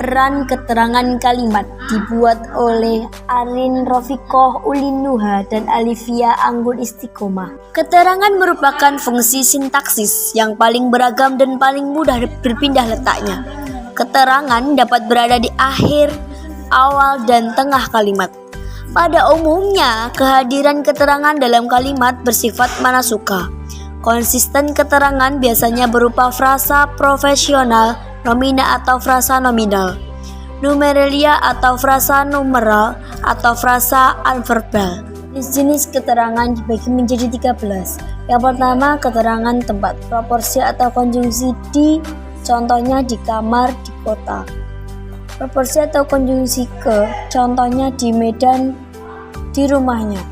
Peran keterangan kalimat dibuat oleh Arin Rofiqoh Ulinuha dan Alivia Anggun Istiqomah. Keterangan merupakan fungsi sintaksis yang paling beragam dan paling mudah berpindah letaknya. Keterangan dapat berada di akhir, awal, dan tengah kalimat. Pada umumnya, kehadiran keterangan dalam kalimat bersifat manasuka. Konsisten keterangan biasanya berupa frasa profesional, nomina atau frasa nominal, numeralia atau frasa numeral, atau frasa adverbal. Jenis keterangan dibagi menjadi 13. Yang pertama, keterangan tempat, proporsi atau konjungsi di, contohnya di kamar, di kota. Proporsi atau konjungsi ke, contohnya di Medan, di rumahnya.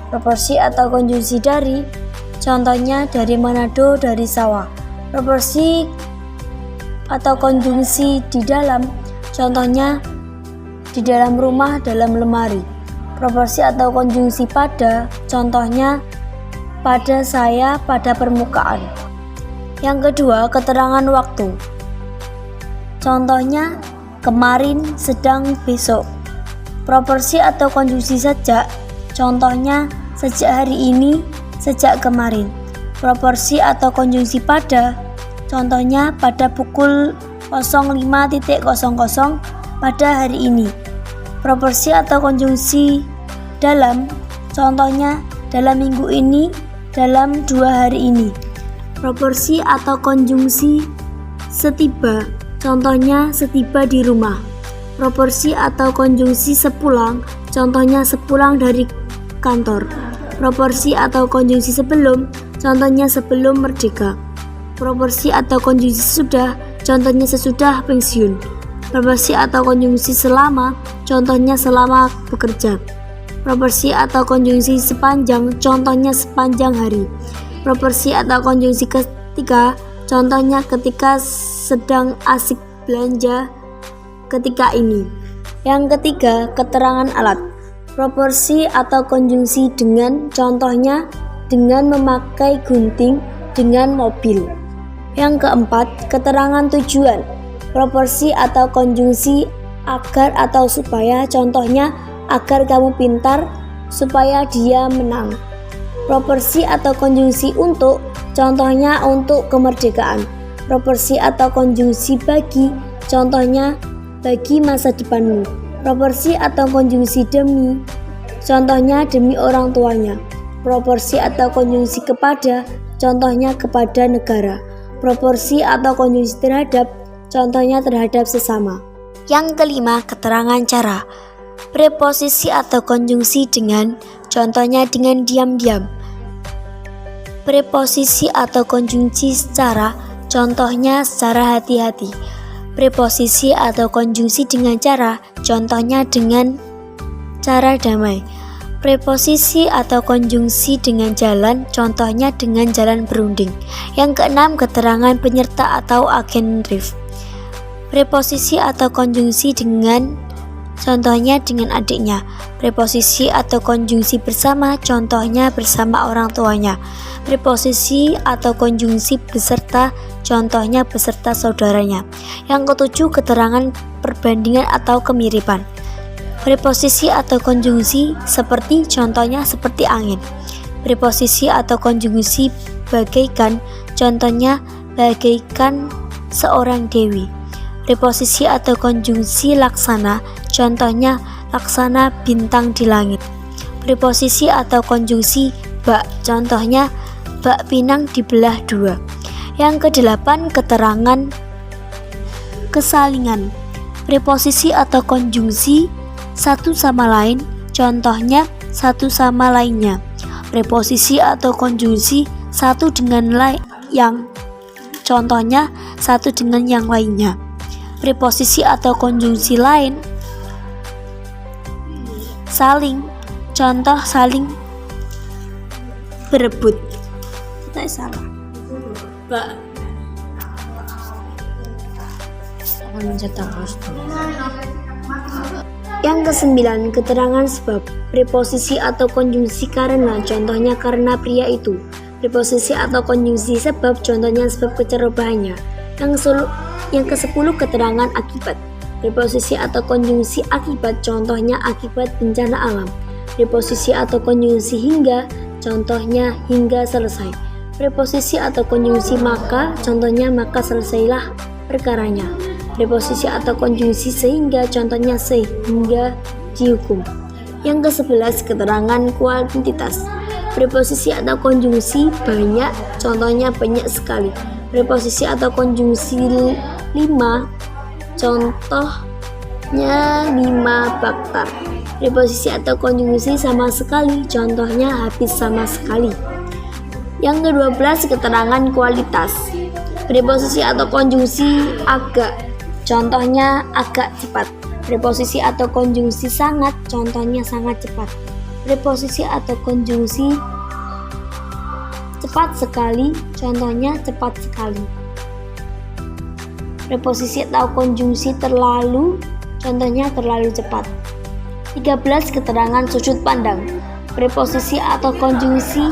Proporsi atau konjungsi dari, contohnya dari Manado, dari sawah. Proporsi atau konjungsi di dalam, contohnya di dalam rumah, dalam lemari. Proporsi atau konjungsi pada, contohnya pada saya, pada permukaan. Yang kedua, keterangan waktu, contohnya kemarin, sedang, besok. Proporsi atau konjungsi sejak, contohnya sejak hari ini, sejak kemarin. Proporsi atau konjungsi pada, contohnya pada pukul 05.00 pada hari ini. Proporsi atau konjungsi dalam, contohnya dalam minggu ini, dalam 2 hari ini. Proporsi atau konjungsi setiba, contohnya setiba di rumah. Proporsi atau konjungsi sepulang, contohnya sepulang dari kantor. Proporsi atau konjungsi sebelum, contohnya sebelum merdeka. Proporsi atau konjungsi sesudah, contohnya sesudah pensiun. Proporsi atau konjungsi selama, contohnya selama bekerja. Proporsi atau konjungsi sepanjang, contohnya sepanjang hari. Proporsi atau konjungsi ketika, contohnya ketika sedang asik belanja ketika ini. Yang ketiga, keterangan alat. Proporsi atau konjungsi dengan, contohnya dengan memakai gunting, dengan mobil. Yang keempat, keterangan tujuan. Proporsi atau konjungsi agar atau supaya, contohnya agar kamu pintar, supaya dia menang. Proporsi atau konjungsi untuk, contohnya untuk kemerdekaan. Proporsi atau konjungsi bagi, contohnya bagi masa depanmu. Proporsi atau konjungsi demi, contohnya demi orang tuanya. Proporsi atau konjungsi kepada, contohnya kepada negara. Proporsi atau konjungsi terhadap, contohnya terhadap sesama. Yang kelima, keterangan cara. Preposisi atau konjungsi dengan, contohnya dengan diam-diam. Preposisi atau konjungsi secara, contohnya secara hati-hati. Preposisi atau konjungsi dengan cara, contohnya dengan cara damai. Preposisi atau konjungsi dengan jalan, contohnya dengan jalan berunding. Yang keenam, keterangan penyerta atau agenrif. Preposisi atau konjungsi dengan, contohnya dengan adiknya. Preposisi atau konjungsi bersama, contohnya bersama orang tuanya. Preposisi atau konjungsi beserta, contohnya beserta saudaranya. Yang ketujuh, keterangan perbandingan atau kemiripan. Preposisi atau konjungsi seperti, contohnya seperti angin. Preposisi atau konjungsi bagaikan, contohnya bagaikan seorang dewi. Preposisi atau konjungsi laksana, contohnya laksana bintang di langit. Preposisi atau konjungsi bak, contohnya bak pinang dibelah 2. Yang kedelapan, keterangan kesalingan. Preposisi atau konjungsi satu sama lain, contohnya satu sama lainnya. Preposisi atau konjungsi satu dengan yang, contohnya satu dengan yang lainnya. Preposisi atau konjungsi lain, saling, contoh saling berebut. Tidak salah. Yang kesembilan, keterangan sebab. Preposisi atau konjungsi karena, contohnya karena pria itu. Preposisi atau konjungsi sebab, contohnya sebab kecerobohannya. Yang ke-10, keterangan akibat. Preposisi atau konjungsi akibat, contohnya akibat bencana alam. Preposisi atau konjungsi hingga, contohnya hingga selesai. Preposisi atau konjungsi maka, contohnya maka selesailah perkaranya. Preposisi atau konjungsi sehingga, contohnya sehingga dihukum. Yang ke-11, keterangan kuantitas. Preposisi atau konjungsi banyak, contohnya banyak sekali. Preposisi atau konjungsi 5, contohnya 5 baktar. Preposisi atau konjungsi sama sekali, contohnya habis sama sekali. Yang ke-12, keterangan kualitas. Preposisi atau konjungsi agak, contohnya agak cepat. Preposisi atau konjungsi sangat, contohnya sangat cepat. Preposisi atau konjungsi cepat sekali, contohnya cepat sekali. Preposisi atau konjungsi terlalu, contohnya terlalu cepat. 13, keterangan sudut pandang. Preposisi atau konjungsi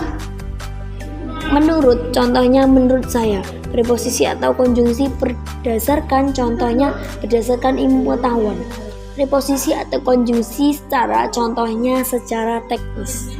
menurut, contohnya menurut saya. Preposisi atau konjungsi berdasarkan, contohnya berdasarkan ilmu pengetahuan. Preposisi atau konjungsi secara, contohnya secara teknis.